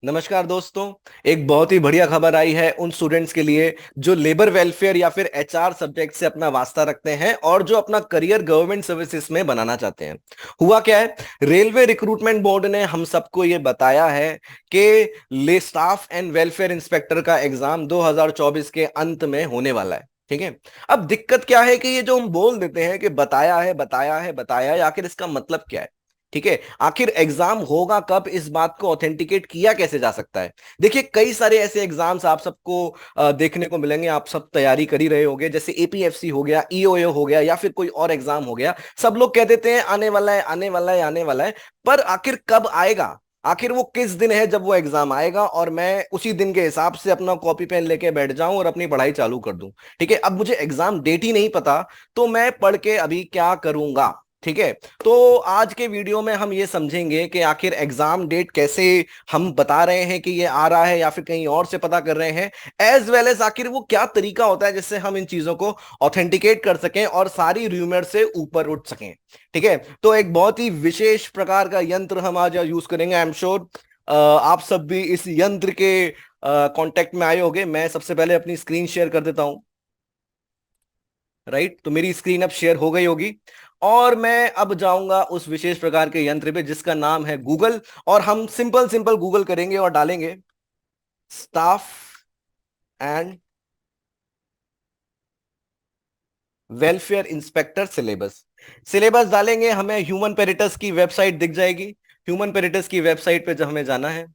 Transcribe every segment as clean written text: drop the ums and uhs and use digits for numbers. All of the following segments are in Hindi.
नमस्कार दोस्तों। एक बहुत ही बढ़िया खबर आई है उन स्टूडेंट्स के लिए जो लेबर वेलफेयर या फिर एचआर सब्जेक्ट से अपना वास्ता रखते हैं और जो अपना करियर गवर्नमेंट सर्विसेज में बनाना चाहते हैं। हुआ क्या है, रेलवे रिक्रूटमेंट बोर्ड ने हम सबको ये बताया है कि ले स्टाफ एंड वेलफेयर इंस्पेक्टर का एग्जाम 2024 के अंत में होने वाला है। ठीक है। अब दिक्कत क्या है कि ये जो हम बोल देते हैं कि बताया है बताया है बताया है, आखिर इसका मतलब क्या है? ठीक है। आखिर एग्जाम होगा कब, इस बात को ऑथेंटिकेट किया कैसे जा सकता है? देखिए, कई सारे ऐसे एग्जाम्स आप सबको देखने को मिलेंगे, आप सब तैयारी कर ही रहे होंगे, जैसे एपीएफसी हो गया, ईओए हो गया, या फिर कोई और एग्जाम हो गया। सब लोग कह देते हैं आने वाला है आने वाला है आने वाला है, पर आखिर कब आएगा? आखिर वो किस दिन है जब वो एग्जाम आएगा और मैं उसी दिन के हिसाब से अपना कॉपी पेन लेके बैठ जाऊं और अपनी पढ़ाई चालू कर दूं? ठीक है। अब मुझे एग्जाम डेट ही नहीं पता, तो मैं पढ़ के अभी क्या करूंगा? ठीक है। तो आज के वीडियो में हम ये समझेंगे कि आखिर एग्जाम डेट कैसे हम बता रहे हैं कि ये आ रहा है या फिर कहीं और से पता कर रहे हैं, एज वेल एज आखिर वो क्या तरीका होता है जिससे हम इन चीजों को ऑथेंटिकेट कर सकें और सारी र्यूमर से ऊपर उठ सकें। ठीक है। तो एक बहुत ही विशेष प्रकार का यंत्र हम आज यूज करेंगे। आई एम श्योर आप सब भी इस यंत्र के कांटेक्ट में आए होंगे। मैं सबसे पहले अपनी स्क्रीन शेयर कर देता हूं। राइट, तो मेरी स्क्रीन अब शेयर हो गई होगी और मैं अब जाऊंगा उस विशेष प्रकार के यंत्र पे जिसका नाम है गूगल। और हम सिंपल सिंपल गूगल करेंगे और डालेंगे staff and welfare inspector syllabus. Syllabus डालेंगे, हमें ह्यूमन पेरिटस की वेबसाइट दिख जाएगी। ह्यूमन पेरिटस की वेबसाइट पे जब हमें जाना है,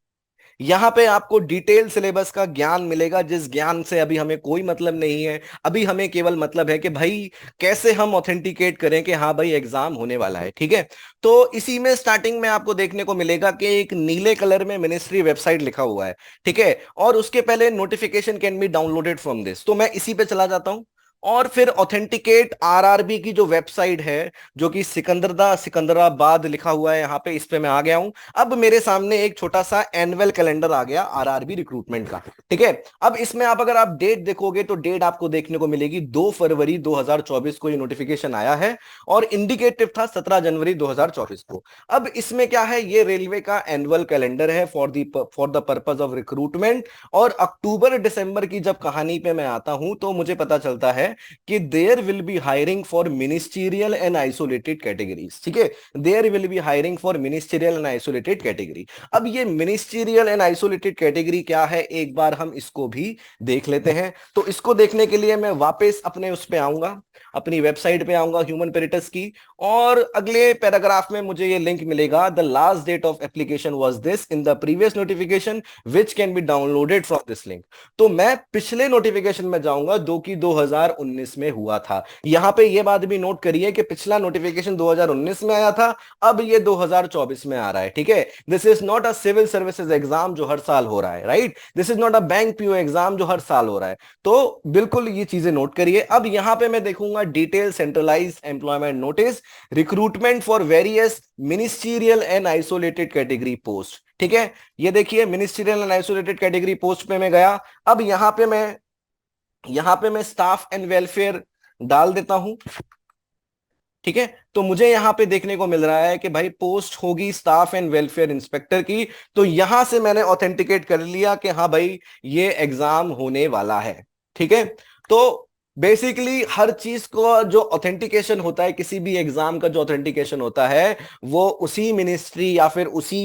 यहां पे आपको डिटेल सिलेबस का ज्ञान मिलेगा, जिस ज्ञान से अभी हमें कोई मतलब नहीं है। अभी हमें केवल मतलब है कि भाई कैसे हम ऑथेंटिकेट करें कि हाँ भाई एग्जाम होने वाला है। ठीक है। तो इसी में स्टार्टिंग में आपको देखने को मिलेगा कि एक नीले कलर में मिनिस्ट्री वेबसाइट लिखा हुआ है। ठीक है। और उसके पहले notification can be downloaded from this, तो मैं इसी पे चला जाता हूं और फिर ऑथेंटिकेट आरआरबी की जो वेबसाइट है, जो कि सिकंदराबाद लिखा हुआ है यहाँ पे, इस पे मैं आ गया हूं। अब मेरे सामने एक छोटा सा एनुअल कैलेंडर आ गया आरआरबी रिक्रूटमेंट का। ठीक है। अब इसमें अगर आप डेट देखोगे तो डेट आपको देखने को मिलेगी 2 फरवरी 2024 को ये नोटिफिकेशन आया है और इंडिकेटिव था 17 जनवरी 2024 को। अब इसमें क्या है, ये रेलवे का एनुअल कैलेंडर है for the purpose of recruitment. और अक्टूबर दिसंबर की जब कहानी पे मैं आता हूं तो मुझे पता चलता है कि there will be hiring for ministerial and isolated categories. ठीक है। There will be hiring for ministerial and isolated category. अब ये मिनिस्टीरियल एंड आइसोलेटेड कैटेगरी क्या है, एक बार हम इसको भी देख लेते हैं। तो इसको देखने के लिए मैं वापस अपने उस पे आऊंगा, अपनी वेबसाइट पे आऊंगा ह्यूमन पेरिटस की। और अगले पैराग्राफ में मुझे ये लिंक मिलेगा, the last date of application was this in the previous notification which can be downloaded from this link. तो मैं पिछले नोटिफिकेशन में जाऊंगा जो कि 2019 में हुआ था। यहां पे ये बात भी नोट करिए कि पिछला नोटिफिकेशन 2019 में आया था, अब ये 2024 में आ रहा है। ठीक है। This is not a civil services exam जो हर साल हो रहा है, right. This is not a bank PO exam जो हर साल हो रहा है। तो बिल्कुल ये चीजें नोट करिए। अब यहां पे मैं देखूंगा detail centralised employment notice, recruitment for various ministerial and isolated category post. ठीक है। ये देखिए ministerial and isolated category post पे मैं गया। अब यहां पे मैं स्टाफ एंड वेलफेयर डाल देता हूं। ठीक है। तो मुझे यहां पे देखने को मिल रहा है कि भाई पोस्ट होगी स्टाफ एंड वेलफेयर इंस्पेक्टर की। तो यहां से मैंने ऑथेंटिकेट कर लिया कि हाँ भाई ये एग्जाम होने वाला है। ठीक है। तो बेसिकली हर चीज को जो ऑथेंटिकेशन होता है, किसी भी एग्जाम का जो ऑथेंटिकेशन होता है, वो उसी मिनिस्ट्री या फिर उसी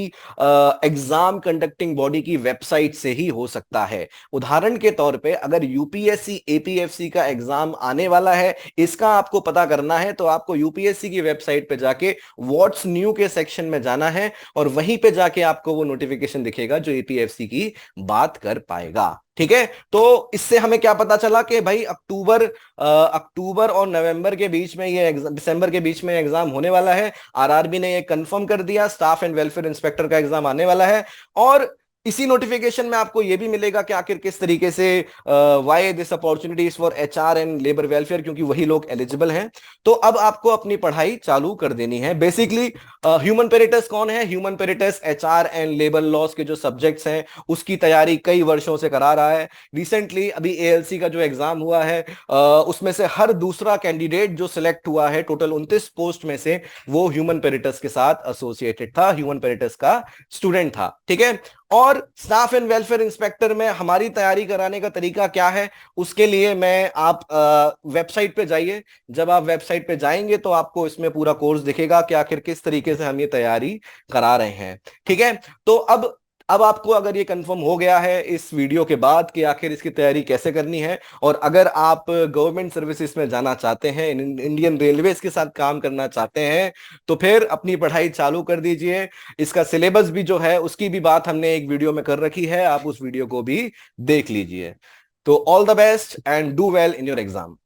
एग्जाम कंडक्टिंग बॉडी की वेबसाइट से ही हो सकता है। उदाहरण के तौर पे अगर यूपीएससी एपीएफसी का एग्जाम आने वाला है, इसका आपको पता करना है, तो आपको यूपीएससी की वेबसाइट पे जाके व्हाट्स न्यू के सेक्शन में जाना है और वहीं पे जाके आपको वो नोटिफिकेशन दिखेगा जो एपीएफसी की बात कर पाएगा। ठीक है। तो इससे हमें क्या पता चला कि भाई अक्टूबर और नवंबर के बीच में ये दिसंबर के बीच में एग्जाम होने वाला है। आरआरबी ने ये कंफर्म कर दिया, स्टाफ एंड वेलफेयर इंस्पेक्टर का एग्जाम आने वाला है। और इसी नोटिफिकेशन में आपको यह भी मिलेगा कि आखिर किस तरीके से why this opportunities for HR and labour welfare, क्योंकि वही लोग एलिजिबल हैं। तो अब आपको अपनी पढ़ाई चालू कर देनी है। बेसिकली ह्यूमन पेरिटस कौन है? Human peritus HR and labour laws के जो सब्जेक्ट्स हैं उसकी तैयारी कई वर्षों से करा रहा है। रिसेंटली अभी एएलसी का जो एग्जाम हुआ है, उसमें से हर दूसरा कैंडिडेट जो सिलेक्ट हुआ है टोटल 29 पोस्ट में से, वो ह्यूमन पेरिटस के साथ एसोसिएटेड था, ह्यूमन पेरिटस का स्टूडेंट था। ठीक है। और स्टाफ एंड वेलफेयर इंस्पेक्टर में हमारी तैयारी कराने का तरीका क्या है, उसके लिए मैं आप वेबसाइट पे जाइए। जब आप वेबसाइट पे जाएंगे तो आपको इसमें पूरा कोर्स दिखेगा कि आखिर किस तरीके से हम ये तैयारी करा रहे हैं। ठीक है। तो अब आपको अगर ये कंफर्म हो गया है इस वीडियो के बाद कि आखिर इसकी तैयारी कैसे करनी है, और अगर आप गवर्नमेंट सर्विसेज में जाना चाहते हैं, इंडियन रेलवेज के साथ काम करना चाहते हैं, तो फिर अपनी पढ़ाई चालू कर दीजिए। इसका सिलेबस भी जो है उसकी भी बात हमने एक वीडियो में कर रखी है, आप उस वीडियो को भी देख लीजिए। तो all the best and do well in your exam.